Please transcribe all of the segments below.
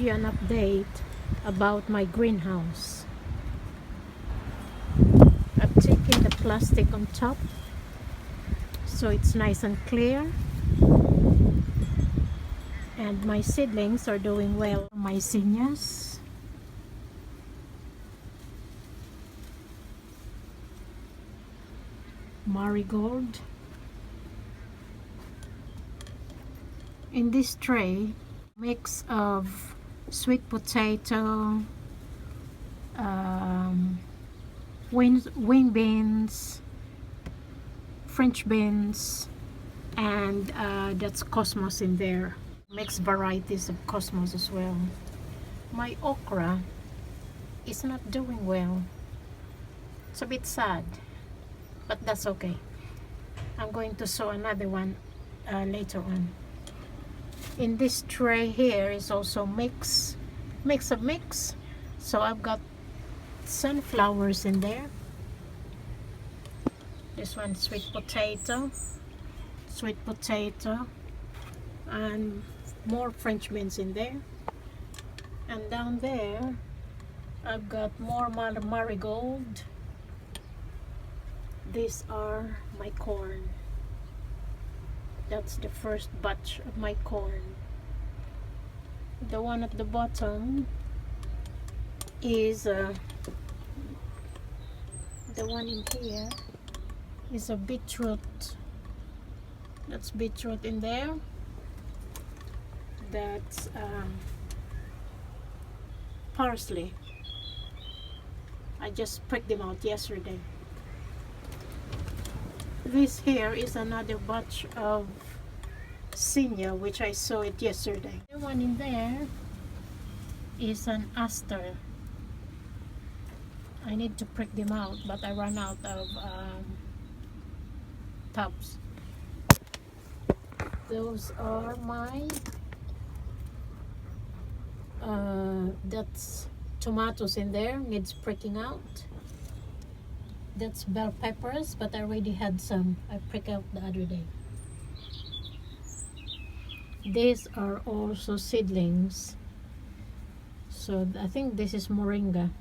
you an update about my greenhouse. I've taken the plastic on top so it's nice and clear, and my seedlings are doing well. My zinnias, marigold. In this tray, mix of sweet potato, wing beans, French beans, and that's cosmos in there. Mixed varieties of cosmos as well. My okra is not doing well. It's a bit sad, but that's okay. I'm going to sow another one later on. In this tray here is also mix. So I've got sunflowers in there. This one sweet potato, and more French beans in there. And down there I've got more marigold. These are my corn. That's the first batch of my corn. The one at the bottom is the one in here is a beetroot. That's beetroot in there. That's parsley. I just pricked them out yesterday. This here is another batch of zinnia, which I saw it yesterday. The one in there is an aster. I need to prick them out, but I ran out of tubs. Those are my that's tomatoes in there, needs pricking out. That's bell peppers, but I already had some. I pricked out the other day. These are also seedlings. So I think this is moringa.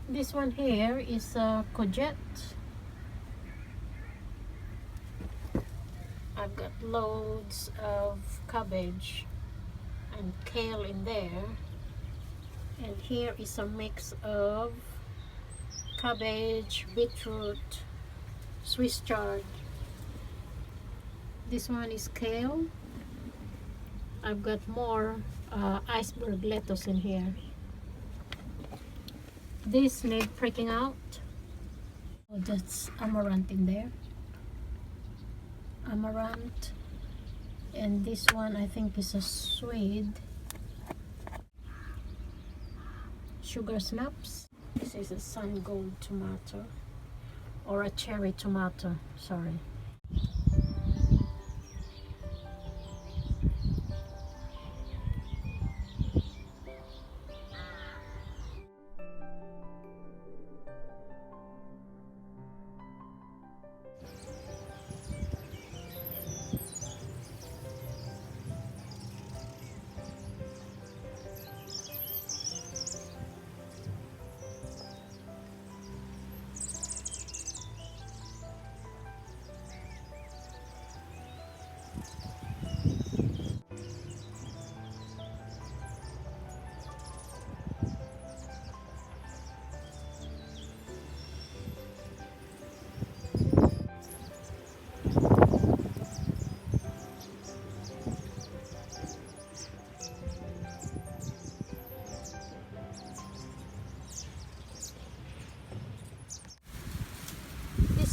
This one here is a courgette. I've got loads of cabbage and kale in there. And here is a mix of cabbage, beetroot, Swiss chard. This one is kale. I've got more iceberg lettuce in here. This need pricking out. Oh, that's amaranth in there. Amaranth. And this one I think is a Swede. Sugar snaps. This is a sun gold tomato, or a cherry tomato, sorry.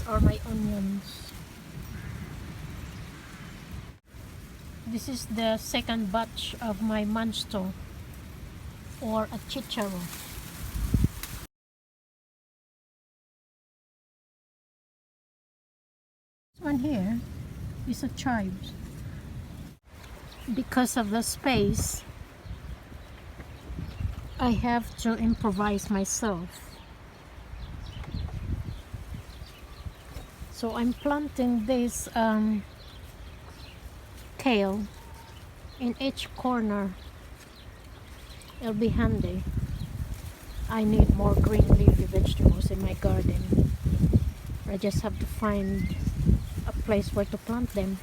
Are my onions. This is the second batch of my mansto, or a chicharo. This one here is a chives. Because of the space, I have to improvise myself. So I'm planting this kale in each corner. It'll be handy. I need more green leafy vegetables in my garden. I just have to find a place where to plant them.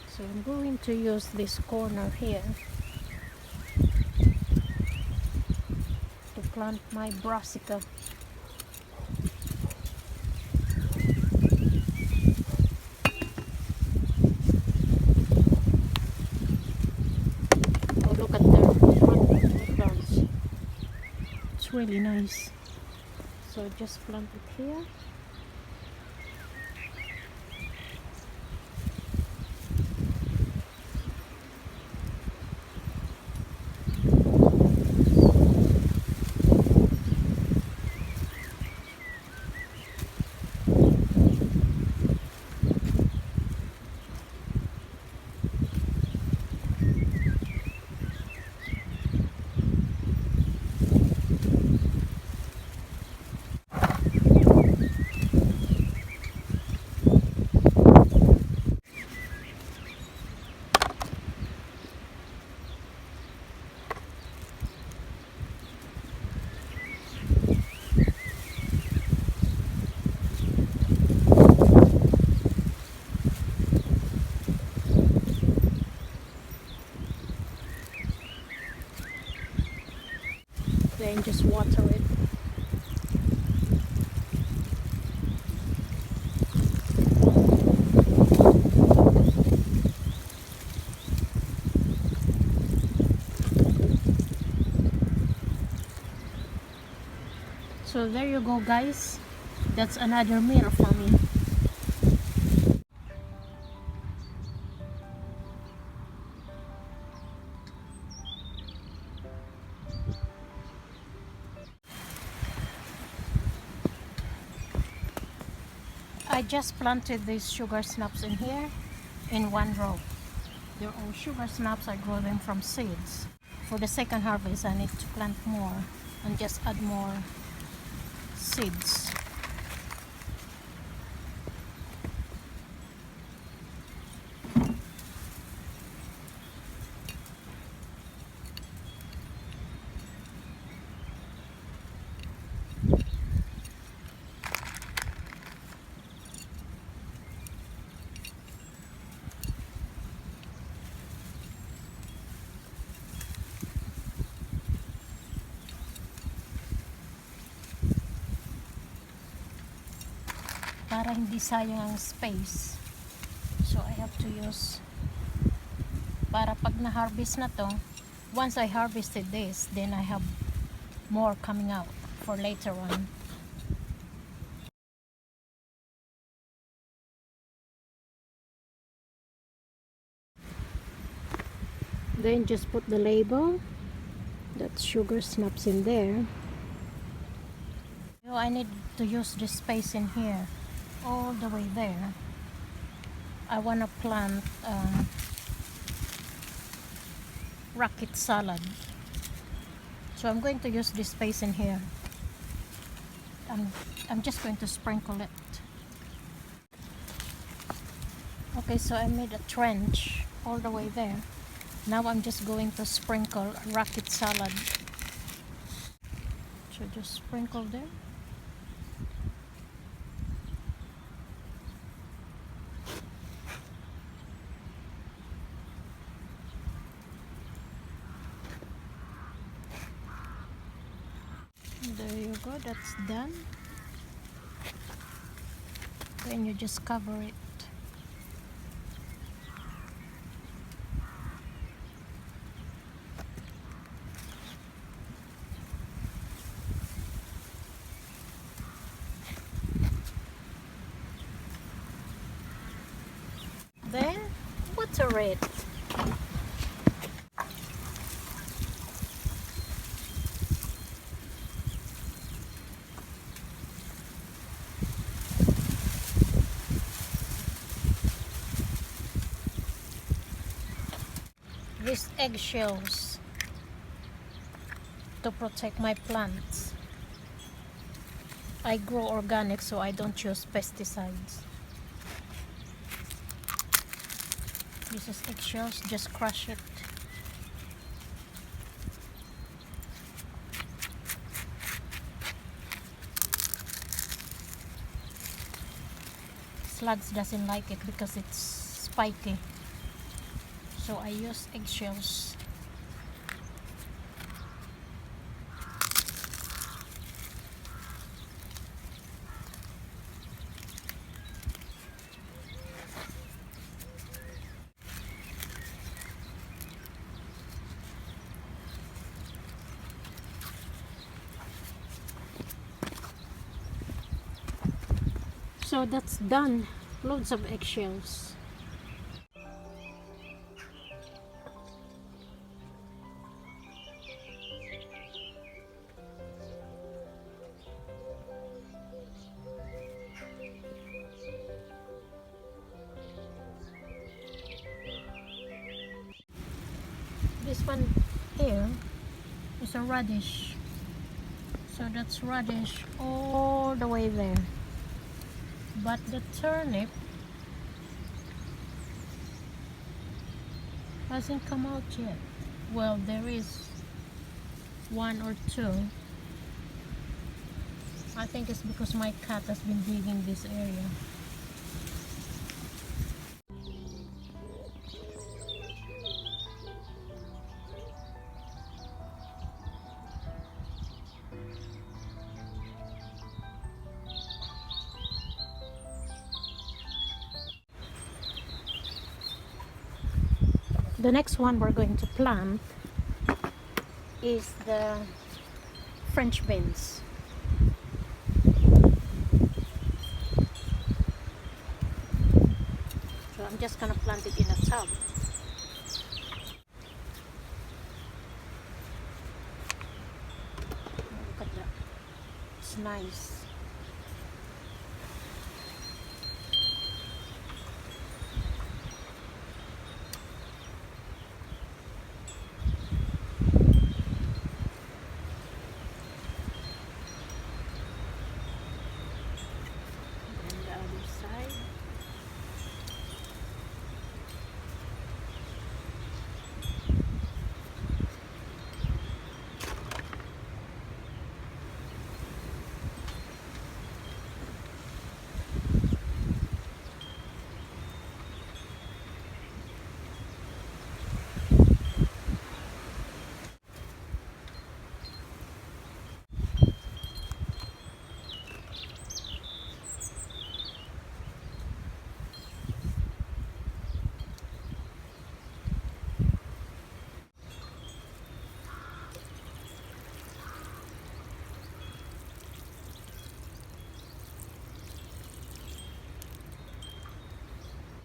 So I'm going to use this corner here to plant my brassica. Oh, look at the plants. It's really nice. So just plant it here. Then just water it. So there you go, guys. That's another meal for me. I just planted these sugar snaps in here in one row. They're all sugar snaps. I grow them from seeds. For the second harvest, I need to plant more and just add more seeds. Para hindi sayang ang space. So I have to use, para pag na-harvest na to, once I harvested this, then I have more coming out for later on. Then just put the label that sugar snaps in there. I need to use this space in here all the way there. I want to plant rocket salad, so I'm going to use this space in here. I'm just going to sprinkle it. Okay, so I made a trench all the way there. Now I'm just going to sprinkle rocket salad. So just sprinkle there. There you go, that's done. Then you just cover it. Then water it. These eggshells to protect my plants. I grow organic, so I don't use pesticides. This is eggshells, just crush it. Slugs doesn't like it because it's spiky, so I use eggshells. So that's done. Loads of eggshells. This one here is a radish. So that's radish all the way there. But the turnip hasn't come out yet. Well, there is one or two. I think it's because my cat has been digging this area. The next one we're going to plant is the French beans. So I'm just gonna plant it in a tub. Look at that. It's nice.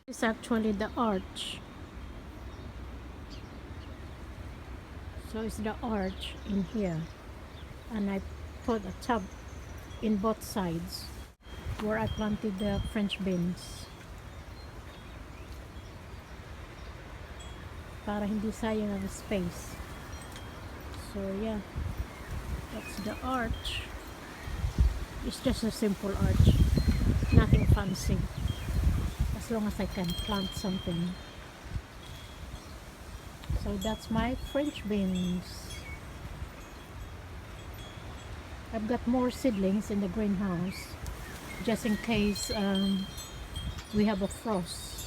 It's actually the arch. So it's the arch in here, and I put a tub in both sides where I planted the French beans para hindi sayang ang space. So yeah, that's the arch. It's just a simple arch, nothing fancy, as long as I can plant something. So that's my French beans. I've got more seedlings in the greenhouse just in case we have a frost.